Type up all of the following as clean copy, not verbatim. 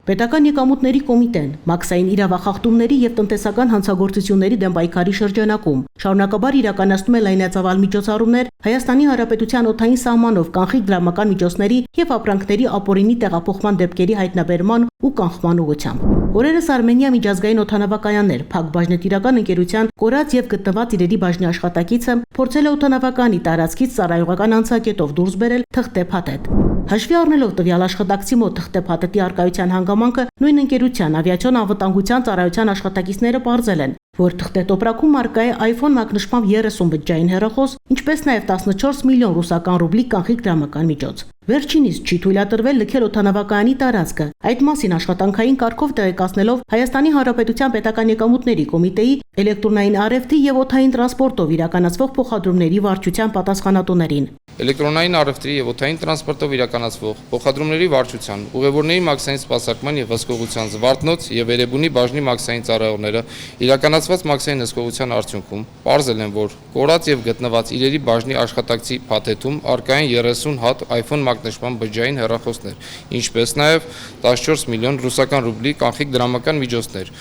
Պետական եկամուտների կոմիտեն մաքսային իրավախախտումների եւ տնտեսական հանցագործությունների դեմ պայքարի շրջանակում շարունակաբար իրականացնում է լայնածավալ միջոցառումներ Հայաստանի Հանրապետության օդային սահմանով կանխիկ դրամական միջոցների եւ ապրանքների ապօրինի տեղափոխման դեպքերի հայտնաբերման ու կանխման ուղղությամբ։ Օրերս Արմենիա միջազգային օդանավակայաններ Փակ բաժնետիրական ընկերության կորած եւ գտնված իրերի բաժնի աշխատակիցը փորձել է օդանավականի տարածքից ծառայողական անցակետով դուրս բերել թղթե փաթեթ։ Հաշվի առնելով տվյալ աշխատակցի մոտ թղթե փաթեթի արկայության հանգամանքը նույն ընկերության ավիացիոն անվտանգության ծառայության աշխատակիցները պարզել են, որ թղթե տոպրակում արկա է iPhone մակնշմամբ 30 բջջային հեռախոս, ինչպես նաև 14 միլիոն ռուսական ռուբլի կանխիկ դրամական միջոց։ Վերջինիս չի թույլատրվել լքել օդանավակայանի տարածքը։ Այդ մասին աշխատանքային կարգով տեղեկացնելով Հայաստանի Հանրապետության պետական եկամուտների կոմիտեի էլեկտրոնային առևտրի եւ օդային տրանսպորտով իրականացվող փոխադրումների վարչության պատասխանատուներին։ Էլեկտրոնային առևտրի եւ օդային տրանսպորտով իրականացվող փոխադրումների վարչության, ուղևորների մաքսային սպասարկման եւ հսկողության Զվարթնոց եւ Էրեբունի բաժնի մաքսային ծառայողները իրականացված մաքսային հսկողության արդյունքում պարզել են, որ կորած եւ գտնված իրերի բաժնի աշխատակցի փաթեթում արկա են 30 հատ iPhone մակնշմամբ բջջային հեռախոսներ, ինչպես նաեւ 14 միլիոն ռուսական ռուբլի կանխիկ դրամական միջոցներ,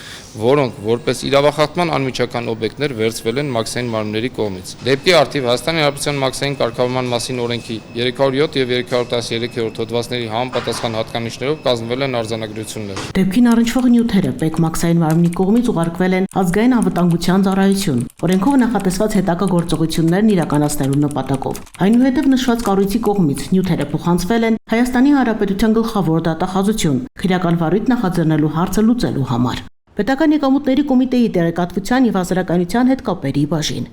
որոնք որպես իրավախախտման անմիջական օբյեկտներ վերցվել են մաքսային մարմինների կողմից։ Դեպքի արդիվ Հայաստանի Հանրապետության մաքսային կարգավորման օրենքի 307 եւ 313-րդ հոդվածների համապատասխան հատկանիշներով կազմվել են արձանագրություններ։ Դեպքին առնչվող նյութերը Պեկ մաքսային մարմնի կողմից ուղարկվել են ազգային անվտանգության ծառայություն, օրենքով նախատեսված հետագա գործողություններն իրականացնելու նպատակով։ Այնուհետև նշված կառույցի կողմից նյութերը փոխանցվել են Հայաստանի Հանրապետության գլխավոր դատախազություն քրեական վարույթ նախաձեռնելու հարցը լուծելու համար։ Պետական եկամուտների կոմիտեի տեղեկատվության եւ հասարակայնության հետ կապերի բաժին